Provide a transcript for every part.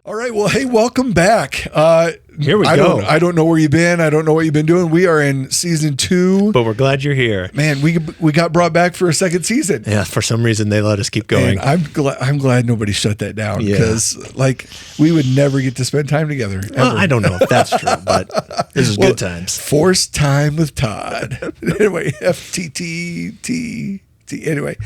All right. Well, hey, welcome back. Here we go. I don't know where you've been. I don't know what you've been doing. We are in season 2. But we're glad you're here. Man, we got brought back for a second season. Yeah, for some reason they let us keep going. And I'm glad nobody shut that down because we would never get to spend time together. Well, I don't know if that's true, but this is good times. Forced time with Todd. Anyway, FTTT. Anyway.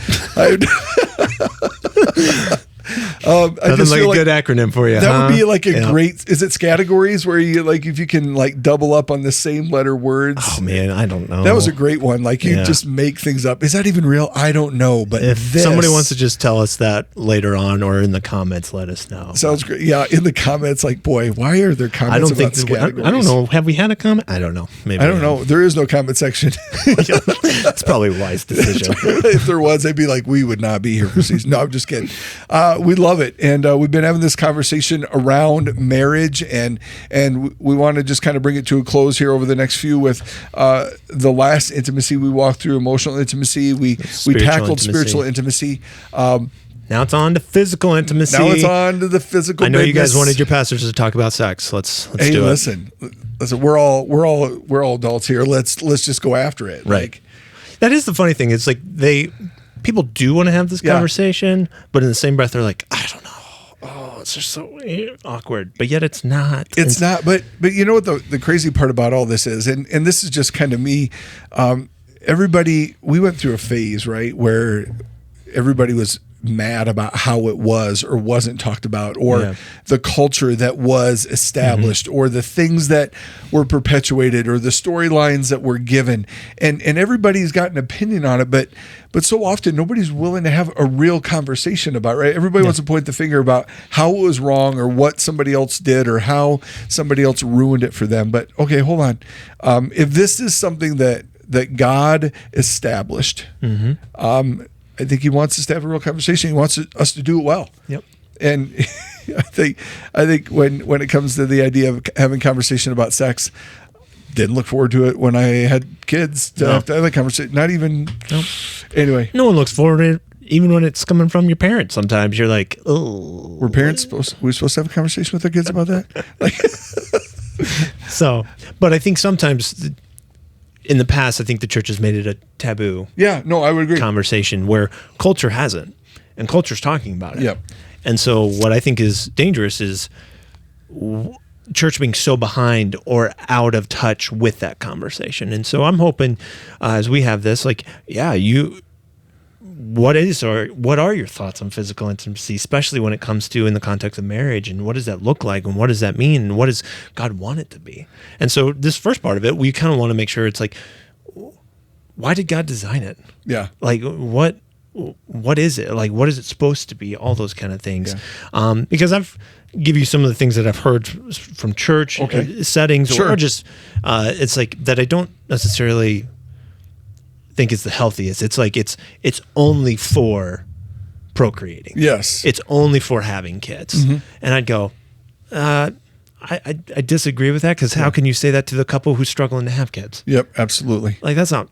Nothing like a good acronym for you. That would be like a great. Is it categories where you like if you can like double up on the same letter words? Oh man, I don't know. That was a great one. Like you just make things up. Is that even real? I don't know. But if somebody wants to just tell us that later on or in the comments, let us know. Sounds great. Yeah, in the comments, like boy, why are there comments about categories? I don't know. Have we had a comment? I don't know. Maybe I don't know. There is no comment section. It's probably a wise decision. If there was, they'd be like, we would not be here for season. No, I'm just kidding. We love it. And we've been having this conversation around marriage and we want to just kind of bring it to a close here over the next few with the last intimacy we walked through, emotional intimacy. We tackled spiritual intimacy. Now it's on to physical intimacy. Now it's on to the physical. I know you guys wanted your pastors to talk about sex. Let's do it. Listen, we're all adults here. Let's just go after it. Right. Like, that is the funny thing. It's like people do want to have this conversation, but in the same breath, they're like, I don't know. Oh, it's just so awkward. But yet it's not. It's not. But you know what the crazy part about all this is, and this is just kind of me. Everybody, we went through a phase, right, where everybody was mad about how it was or wasn't talked about or the culture that was established or the things that were perpetuated or the storylines that were given and everybody's got an opinion on it but so often nobody's willing to have a real conversation about it, right? Everybody wants to point the finger about how it was wrong or what somebody else did or how somebody else ruined it for them. But okay, hold on. If this is something that God established, I think he wants us to have a real conversation. He wants us to do it well. Yep. And I think when it comes to the idea of having conversation about sex, didn't look forward to it when I had kids to have to have a conversation. Not even. Nope. Anyway, no one looks forward to it, even when it's coming from your parents. Sometimes you're like, oh. Were parents supposed to have a conversation with their kids about that? So, but I think sometimes. In the past, I think the church has made it a taboo. Yeah, no, I would agree. Conversation where culture hasn't, and culture's talking about it. Yep. And so, what I think is dangerous is church being so behind or out of touch with that conversation. And so, I'm hoping as we have this, like, what are your thoughts on physical intimacy, especially when it comes to in the context of marriage, and what does that look like, and what does that mean, and what does God want it to be? And so this first part of it, we kind of want to make sure it's like, why did God design it? Yeah. Like what is it? Like what is it supposed to be? All those kind of things. Yeah. Because I've give you some of the things that I've heard from church settings, or just it's like that I don't necessarily think is the healthiest. It's like it's only for procreating. Yes. It's only for having kids. Mm-hmm. And I'd go, I disagree with that because how can you say that to the couple who's struggling to have kids? Yep, absolutely. Like that's not.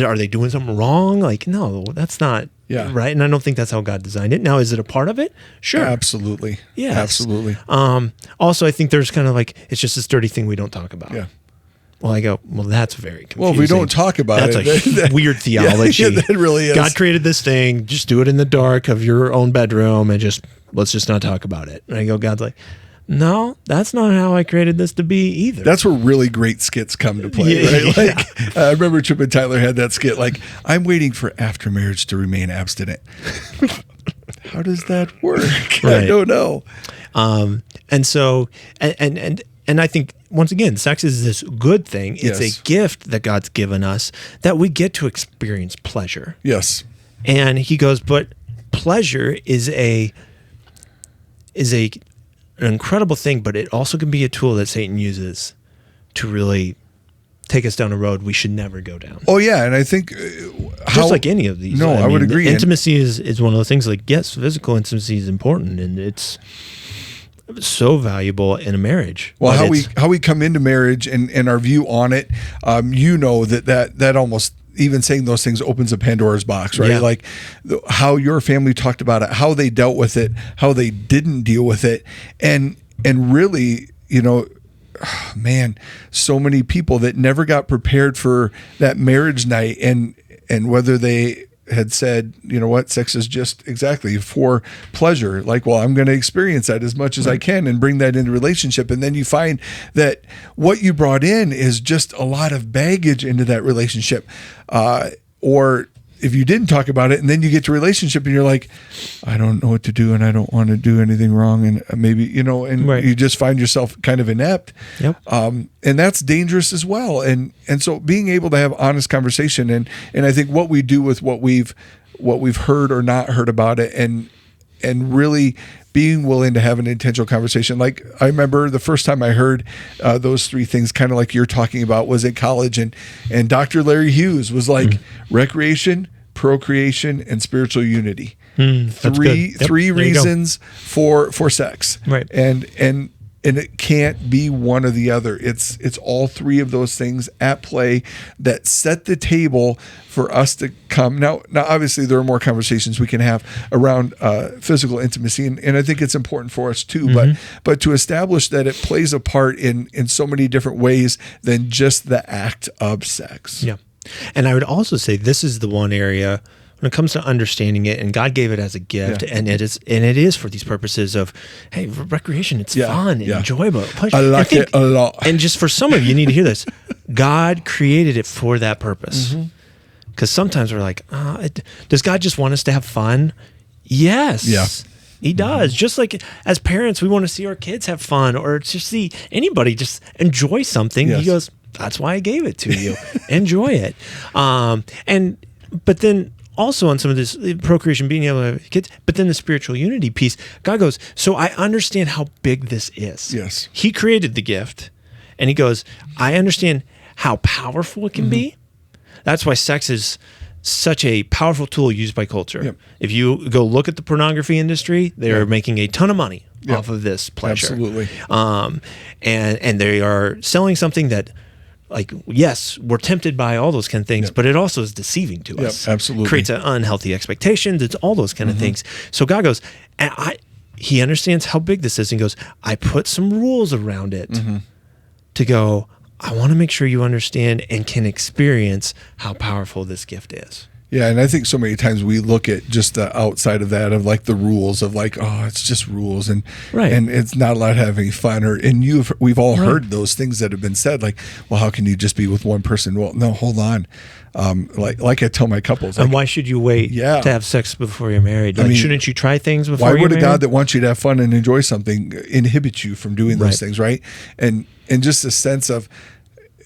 Are they doing something wrong? Like no, that's not right. And I don't think that's how God designed it. Now, is it a part of it? Sure, absolutely. Yeah, absolutely. Also, I think there's kind of like it's just this dirty thing we don't talk about. Yeah. Well, I go, well, that's very confusing. Well, if we don't talk about that's a weird theology. Yeah, that really is. God created this thing. Just do it in the dark of your own bedroom and let's just not talk about it. And I go, God's like, no, that's not how I created this to be either. That's where really great skits come to play, right? Like, I remember Chip and Tyler had that skit, like, I'm waiting for after marriage to remain abstinent. How does that work? Right. I don't know. And so, and I think, once again, sex is this good thing. It's a gift that God's given us that we get to experience pleasure. Yes. And he goes, but pleasure is an incredible thing, but it also can be a tool that Satan uses to really take us down a road we should never go down. Oh, yeah. And I think just like any of these. No, I would agree. Intimacy is one of those things like, yes, physical intimacy is important and it's so valuable in a marriage. Well, how we come into marriage and our view on it, that almost even saying those things opens a Pandora's box, right? Yeah. Like how your family talked about it, how they dealt with it, how they didn't deal with it. And really, man, so many people that never got prepared for that marriage night, and whether they had said, you know what, sex is just exactly for pleasure. Like, well, I'm going to experience that as much as I can and bring that into relationship. And then you find that what you brought in is just a lot of baggage into that relationship. Or if you didn't talk about it and then you get to relationship and you're like, I don't know what to do and I don't want to do anything wrong. And maybe, you just find yourself kind of inept. Yep. And that's dangerous as well. And so being able to have honest conversation and I think what we do with what we've heard or not heard about it and really being willing to have an intentional conversation. Like I remember the first time I heard those three things, kind of like you're talking about, was at college, and Dr. Larry Hughes was like recreation, procreation, and spiritual unity. Three reasons for sex. Right. And it can't be one or the other. It's all three of those things at play that set the table for us to come. Now obviously there are more conversations we can have around physical intimacy, and I think it's important for us too. But to establish that it plays a part in so many different ways than just the act of sex. Yeah, and I would also say this is the one area when it comes to understanding it, and God gave it as a gift, and it is for these purposes of, hey, recreation, it's fun and enjoyable. I like it a lot. And just for some of you need to hear this, God created it for that purpose. Because sometimes we're like, does God just want us to have fun? Yes. Yeah. He does. Just like as parents, we want to see our kids have fun or just see anybody just enjoy something. Yes. He goes, that's why I gave it to you. Enjoy it. But then also on some of this procreation, being able to have kids, but then the spiritual unity piece, God goes, so I understand how big this is. Yes. He created the gift, and he goes, I understand how powerful it can be. That's why sex is such a powerful tool used by culture. Yep. If you go look at the pornography industry, they are making a ton of money off of this pleasure. Absolutely. And they are selling something that, like, yes, we're tempted by all those kind of things, but it also is deceiving to us. Absolutely. Creates an unhealthy expectations. It's all those kind of things. So God goes, and he understands how big this is, and goes, I put some rules around it to go, I want to make sure you understand and can experience how powerful this gift is. Yeah, and I think so many times we look at just the outside of that, of like the rules of like, oh, it's just rules, and it's not allowed to have any fun. We've all heard those things that have been said, like, well, how can you just be with one person? Well, no, hold on. Like I tell my couples, like, and why should you wait to have sex before you're married? Like, shouldn't you try things before you're married? Why would a God that wants you to have fun and enjoy something inhibit you from doing those things, right? And just a sense of,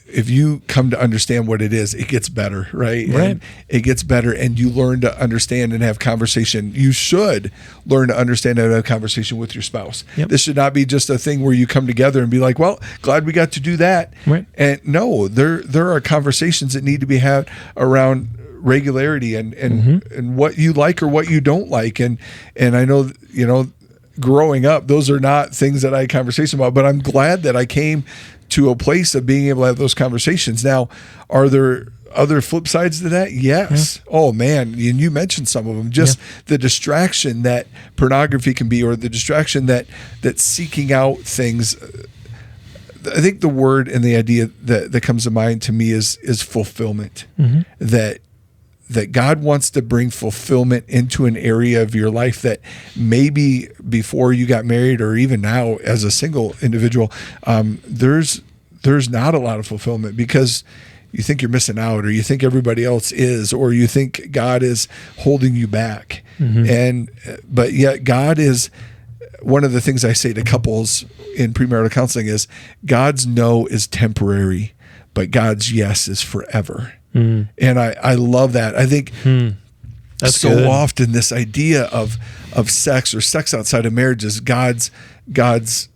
if you come to understand what it is, it gets better, right? And it gets better, and you learn to understand and have conversation. You should learn to understand and have conversation with your spouse. This should not be just a thing where you come together and be like, well, glad we got to do that. And no, there are conversations that need to be had around regularity and what you like or what you don't like. And I know, growing up, those are not things that I had conversation about, but I'm glad that I came to a place of being able to have those conversations. Now, are there other flip sides to that? Yes. Oh man, and you mentioned some of them. Just the distraction that pornography can be, or the distraction that seeking out things. I think the word and the idea that comes to mind to me is fulfillment. That God wants to bring fulfillment into an area of your life that maybe before you got married, or even now as a single individual, there's not a lot of fulfillment because you think you're missing out, or you think everybody else is, or you think God is holding you back. But yet God is, one of the things I say to couples in premarital counseling is, God's no is temporary, but God's yes is forever. And I love that. I think That's so good. Often this idea of sex or sex outside of marriage is God's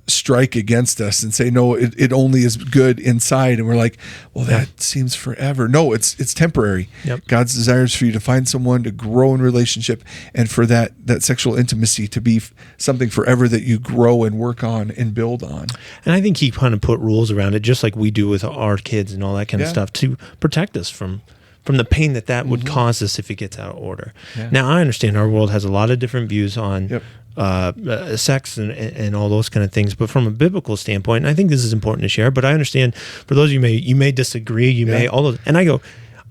strike against us and say, no, it only is good inside. And we're like, well, that seems forever. No, it's temporary. God's desires for you to find someone, to grow in relationship, and for that sexual intimacy to be something forever that you grow and work on and build on. And I think he kind of put rules around it, just like we do with our kids and all that kind of stuff, to protect us from from the pain that would cause us if it gets out of order. Now, I understand our world has a lot of different views on sex and all those kind of things, but from a biblical standpoint, and I think this is important to share, but I understand for those of you may disagree, you may all those, and I go,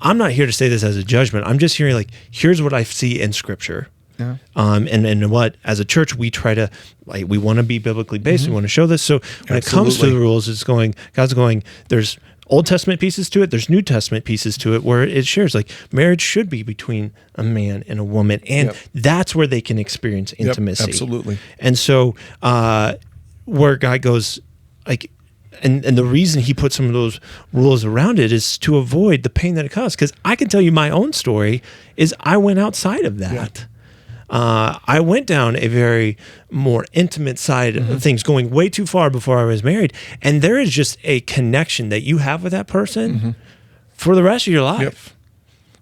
I'm not here to say this as a judgment. I'm just hearing like, here's what I see in Scripture. Yeah. And what, as a church, we try to, like, we want to be biblically based. We want to show this. So when it comes to the rules, God's going, there's Old Testament pieces to it. There's New Testament pieces to it where it shares like marriage should be between a man and a woman. And that's where they can experience intimacy. Absolutely. And so where God goes, like, and the reason he put some of those rules around it is to avoid the pain that it caused. Because I can tell you my own story is I went outside of that. Yeah. I went down a very more intimate side of things, going way too far before I was married. And there is just a connection that you have with that person for the rest of your life. Yep.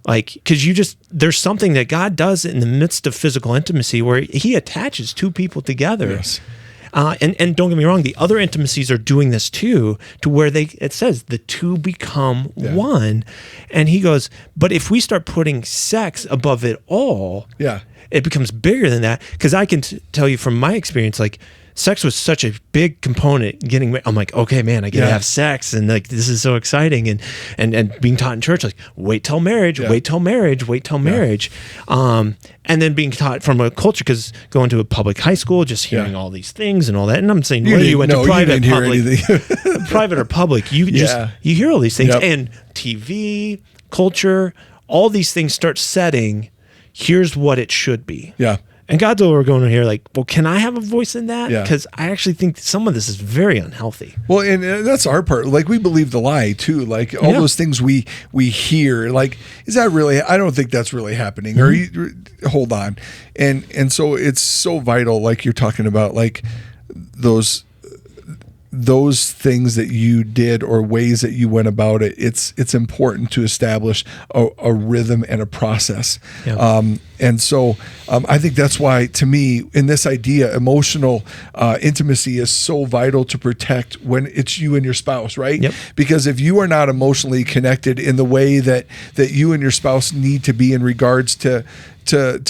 Like, because there's something that God does in the midst of physical intimacy where he attaches two people together. Yes. And don't get me wrong, the other intimacies are doing this too, to where it says the two become one. And he goes, but if we start putting sex above it all, it becomes bigger than that. Because I can tell you from my experience, like, sex was such a big component I'm like, okay, man, I get to have sex, and like, this is so exciting. And being taught in church, like, wait till marriage, wait till marriage, wait till marriage. And then being taught from a culture, because going to a public high school, just hearing all these things and all that. And I'm saying, whether you went to private, public, private or public, you hear all these things. And TV, culture, all these things start setting, here's what it should be. Yeah. And God's over going here like, well, can I have a voice in that? Because I actually think some of this is very unhealthy. Well, and that's our part. Like, we believe the lie too. Like, all those things we hear. Like, is that really? I don't think that's really happening. Or hold on. And so it's so vital. Like you're talking about, like those things that you did or ways that you went about it. It's important to establish a rhythm and a process. And so I think that's why, to me, in this idea, emotional intimacy is so vital to protect when it's you and your spouse, right? Yep. Because if you are not emotionally connected in the way that you and your spouse need to be in regards to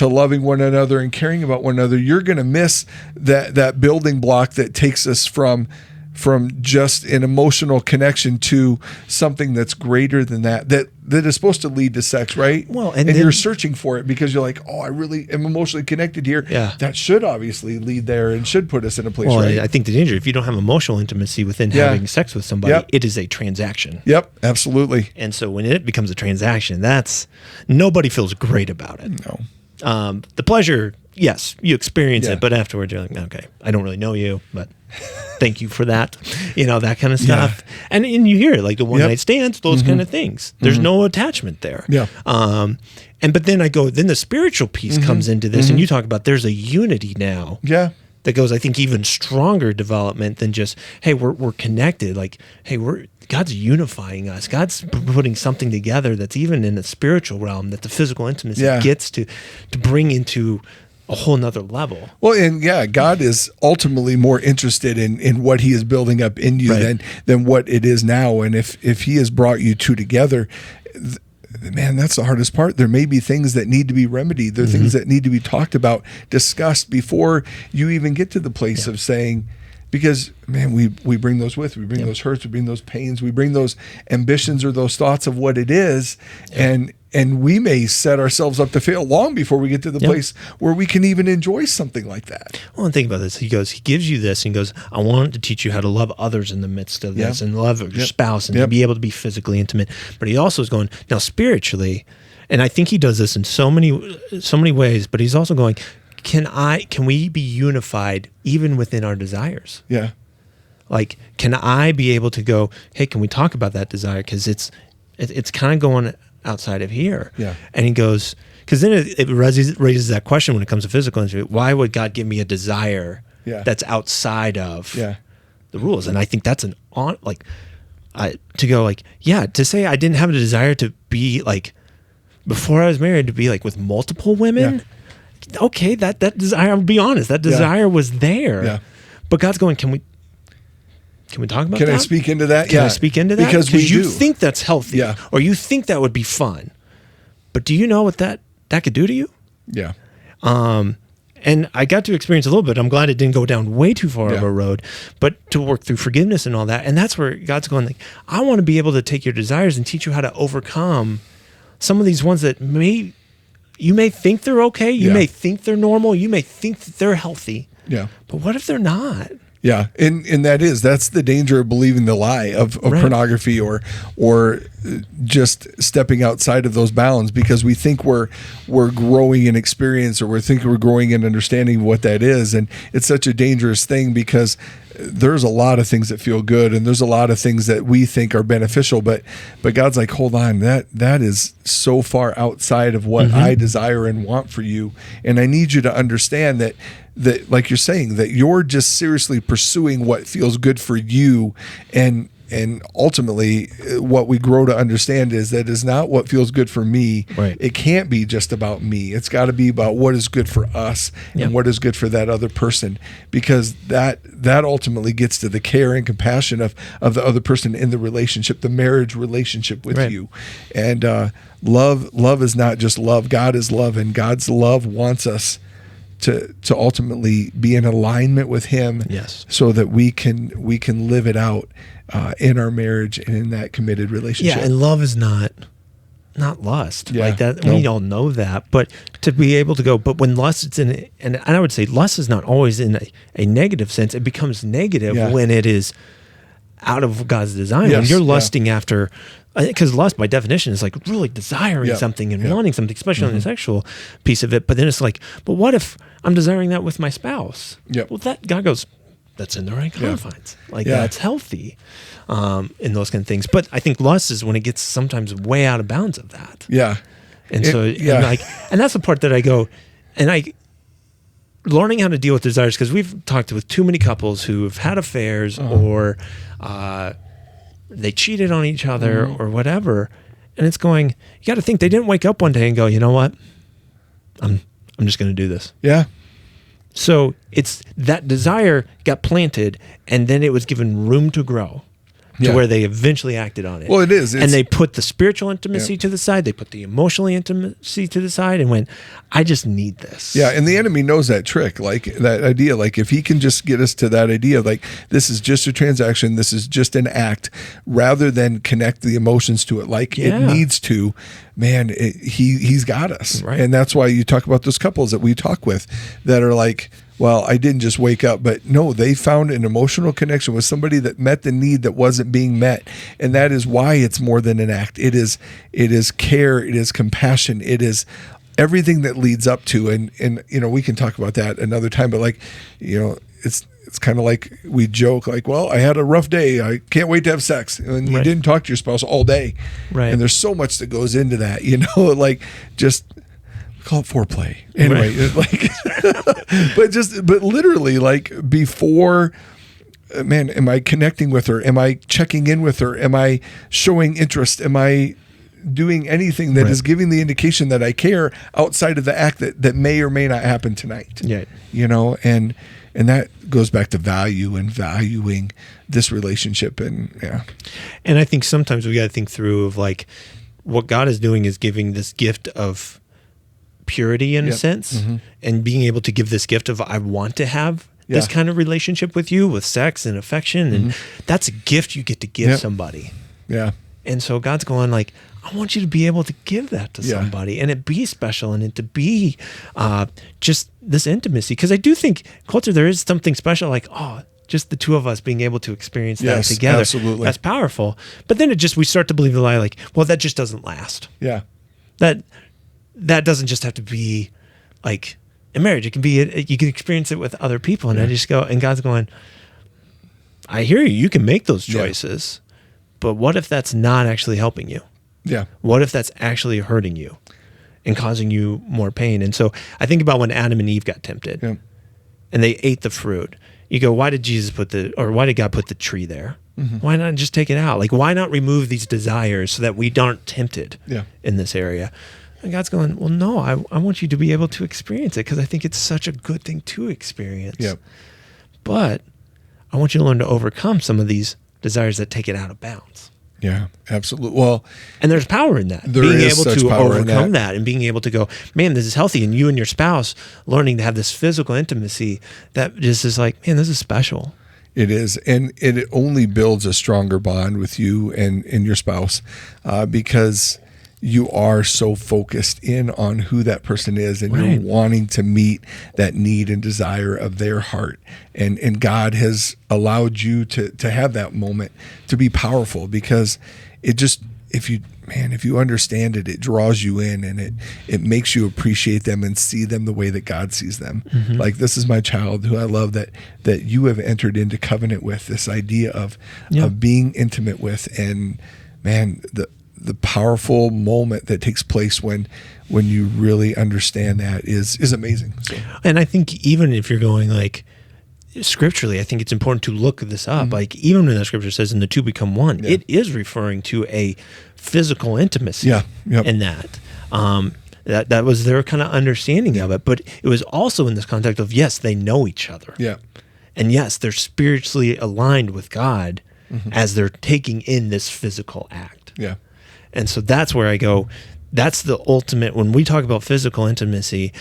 loving one another and caring about one another, you're going to miss that building block that takes us from just an emotional connection to something that's greater than that is supposed to lead to sex, right? Well, and you're searching for it because you're like, oh, I really am emotionally connected here. Yeah. That should obviously lead there and should put us in a place, right? I think the danger, if you don't have emotional intimacy within having sex with somebody, it is a transaction. Yep, absolutely. And so when it becomes a transaction, nobody feels great about it. No. The pleasure, yes, you experience it, but afterwards you're like, okay, I don't really know you, but thank you for that, that kind of stuff. And you hear it, like the one night stands, those kind of things. There's no attachment there. Yeah. But then then the spiritual piece comes into this, and you talk about there's a unity now. Yeah. That goes, I think, even stronger development than just, hey, we're connected. Like, hey, God's unifying us. God's putting something together that's even in the spiritual realm that the physical intimacy gets to bring into a whole nother level. Well, and God is ultimately more interested in what he is building up in you than what it is now. And if he has brought you two together, man, that's the hardest part. There may be things that need to be remedied. There are things that need to be talked about, discussed before you even get to the place of saying, because, man, we bring those we bring those hurts, we bring those pains, we bring those ambitions or those thoughts of what it is, and we may set ourselves up to fail long before we get to the place where we can even enjoy something like that. Well, and think about this. He gives you this, and he goes, I want to teach you how to love others in the midst of this, and love your spouse, and to be able to be physically intimate. But he also is going, now spiritually, and I think he does this in so many ways, but he's also going, can we be unified even within our desires? Yeah. Like, can I be able to go, hey, can we talk about that desire? Because it's kind of going outside of here. Yeah. And he goes, because then it raises that question when it comes to physical intimacy. Why would God give me a desire that's outside of the rules? And I think that's to say I didn't have a desire to be like, before I was married, to be like with multiple women. Yeah. Okay, that desire, I'll be honest, that desire was there. Yeah. But God's going, can we talk about that? Can I speak into that? Can I speak into that? Because you think that's healthy, or you think that would be fun. But do you know what that could do to you? Yeah. And I got to experience a little bit. I'm glad it didn't go down way too far of a road, but to work through forgiveness and all that. And that's where God's going, like, I want to be able to take your desires and teach you how to overcome some of these ones that you may think they're okay. You may think they're normal. You may think that they're healthy. Yeah. But what if they're not? Yeah, and that's the danger of believing the lie of pornography or just stepping outside of those bounds, because we think we're growing in experience, or we think we're growing in understanding of what that is, and it's such a dangerous thing, because there's a lot of things that feel good, and there's a lot of things that we think are beneficial, but God's like, hold on, that is so far outside of what I desire and want for you, and I need you to understand that like you're saying, that you're just seriously pursuing what feels good for you, and ultimately what we grow to understand is that is not what feels good for me. Right. It can't be just about me. It's got to be about what is good for us and what is good for that other person, because that ultimately gets to the care and compassion of the other person in the relationship, the marriage relationship with you. And love is not just love. God is love, and God's love wants us to ultimately be in alignment with Him, so that we can live it out in our marriage and in that committed relationship. Yeah, and love is not lust like that. No. We all know that, but to be able to go, but when lust is and I would say lust is not always in a negative sense. It becomes negative when it is out of God's design. When you're lusting after, because lust by definition is like really desiring something and wanting something, especially on the sexual piece of it. But then it's like, but what if I'm desiring that with my spouse? Well, that God goes, that's in the right confines. Like that's healthy in those kind of things. But I think lust is when it gets sometimes way out of bounds of that. Yeah. And and that's the part that I go, and learning how to deal with desires, because we've talked with too many couples who have had affairs or they cheated on each other or whatever. And it's going, you got to think they didn't wake up one day and go, you know what? I'm just going to do this. Yeah. So it's that desire got planted, and then it was given room to grow to where they eventually acted on it. Well, it is. And they put the spiritual intimacy to the side. They put the emotional intimacy to the side and went, I just need this. Yeah, and the enemy knows that trick, like that idea. Like if he can just get us to that idea, like this is just a transaction, this is just an act, rather than connect the emotions to it like it needs to, man, he's got us. Right. And that's why you talk about those couples that we talk with that are like, well, I didn't just wake up, but no, they found an emotional connection with somebody that met the need that wasn't being met. And that is why it's more than an act. It is care, it is compassion, it is everything that leads up to, and we can talk about that another time, but like, it's kind of like we joke like, well, I had a rough day, I can't wait to have sex, and you didn't talk to your spouse all day. Right. And there's so much that goes into that, like just call it foreplay anyway. But literally, like before, man, am I connecting with her? Am I checking in with her? Am I showing interest? Am I doing anything that is giving the indication that I care outside of the act that may or may not happen tonight? Yeah. And that goes back to value and valuing this relationship. And I think sometimes we got to think through of like what God is doing is giving this gift of purity in a sense, and being able to give this gift of I want to have this kind of relationship with you, with sex and affection, and that's a gift you get to give somebody. Yeah. And so God's going like, I want you to be able to give that to somebody, and it be special, and it to be just this intimacy. Because I do think culture, there is something special, like, just the two of us being able to experience that together. Absolutely. That's powerful. But then we start to believe the lie, like, well, that just doesn't last. Yeah. That doesn't just have to be like in marriage. It can be, you can experience it with other people. And I just go, and God's going, I hear you. You can make those choices, but what if that's not actually helping you? Yeah. What if that's actually hurting you and causing you more pain? And so I think about when Adam and Eve got tempted and they ate the fruit. You go, why did God put the tree there? Why not just take it out? Like, why not remove these desires so that we aren't tempted in this area? And God's going, well, no, I want you to be able to experience it because I think it's such a good thing to experience. Yep. But I want you to learn to overcome some of these desires that take it out of bounds. Yeah, absolutely. Well, and there's power in that. Being able to overcome that and being able to go, man, this is healthy. And you and your spouse learning to have this physical intimacy that just is like, man, this is special. It is. And it only builds a stronger bond with you and your spouse because you are so focused in on who that person is, and you're wanting to meet that need and desire of their heart. And God has allowed you to have that moment to be powerful, because it just, if you understand it, it draws you in, and it makes you appreciate them and see them the way that God sees them. Mm-hmm. Like, this is my child who I love, that you have entered into covenant with, this idea of being intimate with. And man, the powerful moment that takes place when you really understand that is amazing. So. And I think even if you're going like scripturally, I think it's important to look this up. Mm-hmm. Like, even when the scripture says, "And the two become one," it is referring to a physical intimacy in that. That was their kind of understanding of it. But it was also in this context of, yes, they know each other. Yeah. And yes, they're spiritually aligned with God as they're taking in this physical act. Yeah. And so that's where I go, that's the ultimate, when we talk about physical intimacy,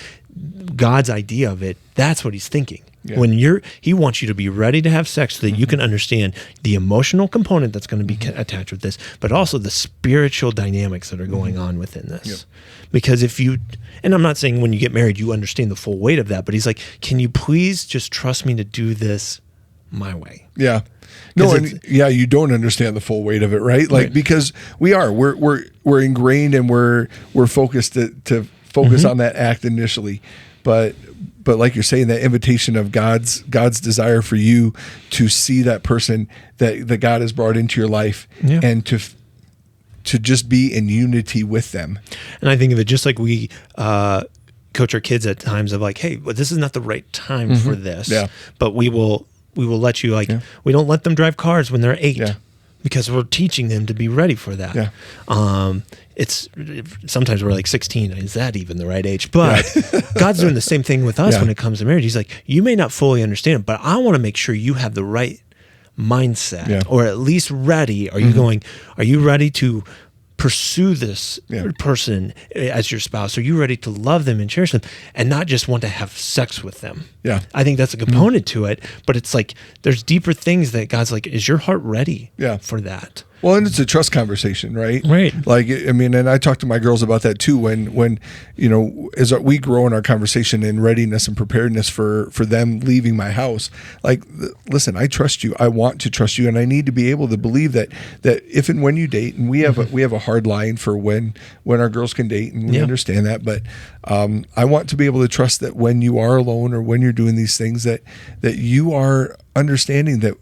God's idea of it, that's what he's thinking. Yeah. When he wants you to be ready to have sex so that you can understand the emotional component that's going to be attached with this, but also the spiritual dynamics that are going on within this. Yep. Because and I'm not saying when you get married, you understand the full weight of that, but he's like, can you please just trust me to do this my way? Yeah. No, and you don't understand the full weight of it, right? Like, because we're ingrained, and we're focused to focus on that act initially, but like you're saying, that invitation of God's desire for you to see that person that God has brought into your life, and to just be in unity with them. And I think of it just like we coach our kids at times of like, hey, well, this is not the right time for this, but we will let you, like, we don't let them drive cars when they're 8 because we're teaching them to be ready for that. Yeah. It's sometimes we're like 16. Is that even the right age? But God's doing the same thing with us when it comes to marriage. He's like, you may not fully understand it, but I want to make sure you have the right mindset, or at least ready. Are you ready to pursue this person as your spouse? Are you ready to love them and cherish them, and not just want to have sex with them? Yeah. I think that's a component to it, but it's like, there's deeper things that God's like, is your heart ready for that? Well, and it's a trust conversation, right? Right. Like, I mean, and I talk to my girls about that too. When as we grow in our conversation in readiness and preparedness for them leaving my house, like, listen, I trust you. I want to trust you, and I need to be able to believe that if and when you date, and we have a hard line for when our girls can date, and we understand that, but I want to be able to trust that when you are alone or when you're doing these things, that you are understanding that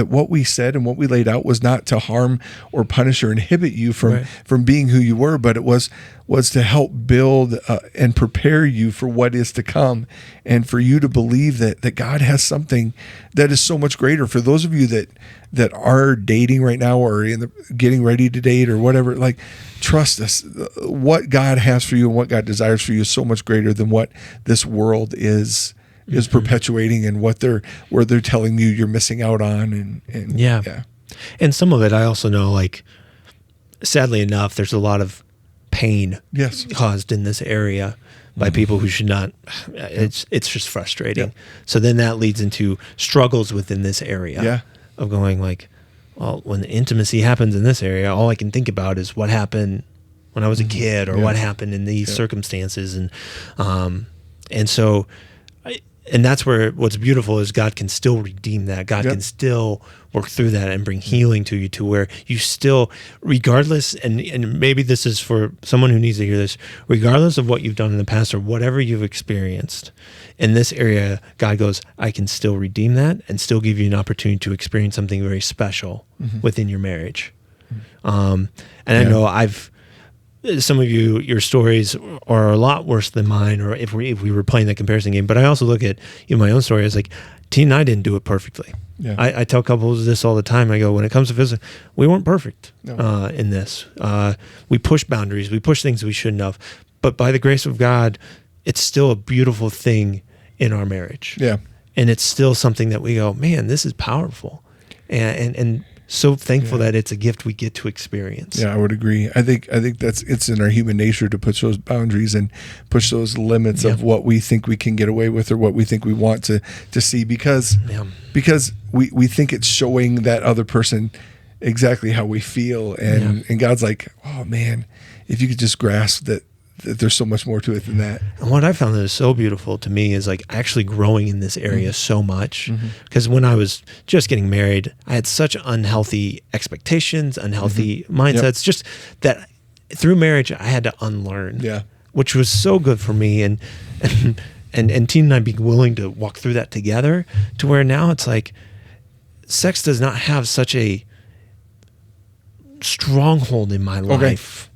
what we said and what we laid out was not to harm or punish or inhibit you from being who you were, but it was to help build and prepare you for what is to come, and for you to believe that God has something that is so much greater. For those of you that are dating right now, or getting ready to date or whatever, like, trust us. What God has for you and what God desires for you is so much greater than what this world is perpetuating, and where they're telling you you're missing out on. And some of it, I also know, like, sadly enough, there's a lot of pain caused in this area by people who should not. It's just frustrating. So then that leads into struggles within this area of going like, well, when the intimacy happens in this area, all I can think about is what happened when I was a kid, or what happened in these circumstances. And so, and that's where what's beautiful is God can still redeem that. God can still work through that and bring healing to you, to where you still, regardless, and maybe this is for someone who needs to hear this, regardless of what you've done in the past or whatever you've experienced, in this area, God goes, I can still redeem that and still give you an opportunity to experience something very special within your marriage. And I know some of you, your stories are a lot worse than mine, or if we were playing that comparison game. But I also look at my own story as like, Tina and I didn't do it perfectly. Yeah. I tell couples this all the time. I go, when it comes to physical, we weren't perfect in this. We pushed boundaries. We pushed things we shouldn't have. But by the grace of God, it's still a beautiful thing in our marriage. Yeah. And it's still something that we go, man, this is powerful. And so thankful that it's a gift we get to experience. Yeah, I would agree. I think it's in our human nature to push those boundaries and push those limits of what we think we can get away with or what we think we want to see because we think it's showing that other person exactly how we feel, and God's like, oh man, if you could just grasp that there's so much more to it than that. And what I found that is so beautiful to me is like actually growing in this area so much. Because when I was just getting married, I had such unhealthy expectations, unhealthy mindsets, just that through marriage I had to unlearn. Yeah. Which was so good for me, and Tina and I being willing to walk through that together to where now it's like sex does not have such a stronghold in my life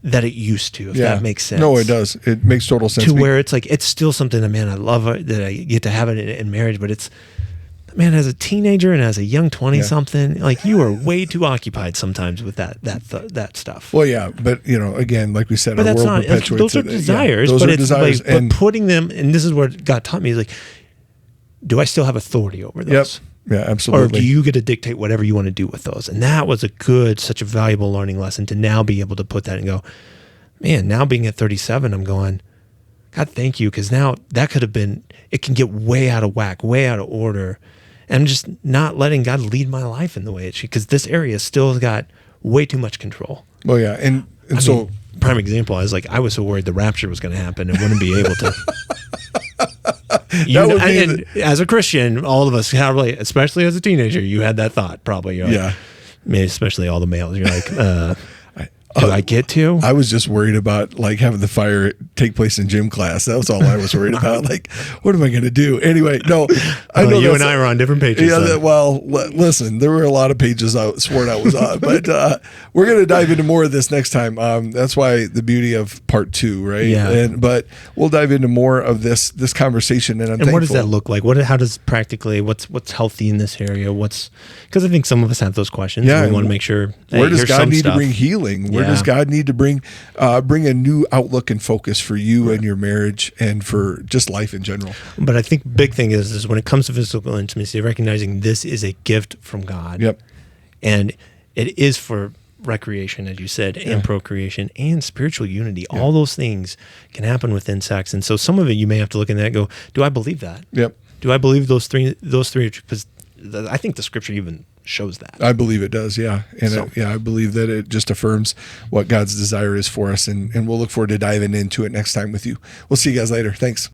that it used to, if that makes sense. No, it does. It makes total sense. To where it's like, it's still something that, man, I love that I get to have it in marriage, but it's, man, as a teenager and as a young 20-something, like you are way too occupied sometimes with that stuff. Well, yeah, but again, like we said, but our that's world not, perpetuates those are desires, those but are it's desires, like, but putting them, and this is what God taught me, is like, do I still have authority over those? Yeah, absolutely. Or do you get to dictate whatever you want to do with those? And that was such a valuable learning lesson to now be able to put that and go, man, now being at 37, I'm going, God, thank you. Because now that could have been, it can get way out of whack, way out of order. And I'm just not letting God lead my life in the way it should, because this area still got way too much control. Well, yeah. And so, prime example, I was so worried the rapture was going to happen and wouldn't be able to. As a Christian, all of us, especially as a teenager, you had that thought probably. Like, maybe especially all the males. You're like, do I get to? I was just worried about like having the fire take place in gym class. That was all I was worried about. Like, what am I going to do? Anyway, no, I know you and I were on different pages. Yeah, listen, there were a lot of pages I sworn I was on, but we're going to dive into more of this next time. That's why the beauty of part 2, right? Yeah. But we'll dive into more of this conversation, and I'm thankful. What does that look like? How does practically what's healthy in this area? Because I think some of us have those questions. Yeah, we want to make sure. Where does God need to bring healing? Where does God need to bring a new outlook and focus for you and your marriage and for just life in general? But I think big thing is when it comes to physical intimacy, recognizing this is a gift from God. Yep. And it is for recreation, as you said, and procreation and spiritual unity. Yeah. All those things can happen within sex. And so some of it you may have to look at that and go, do I believe that? Yep. Do I believe those three? Because I think the scripture even shows that. I believe it does, yeah. And I believe that it just affirms what God's desire is for us. And we'll look forward to diving into it next time with you. We'll see you guys later. Thanks.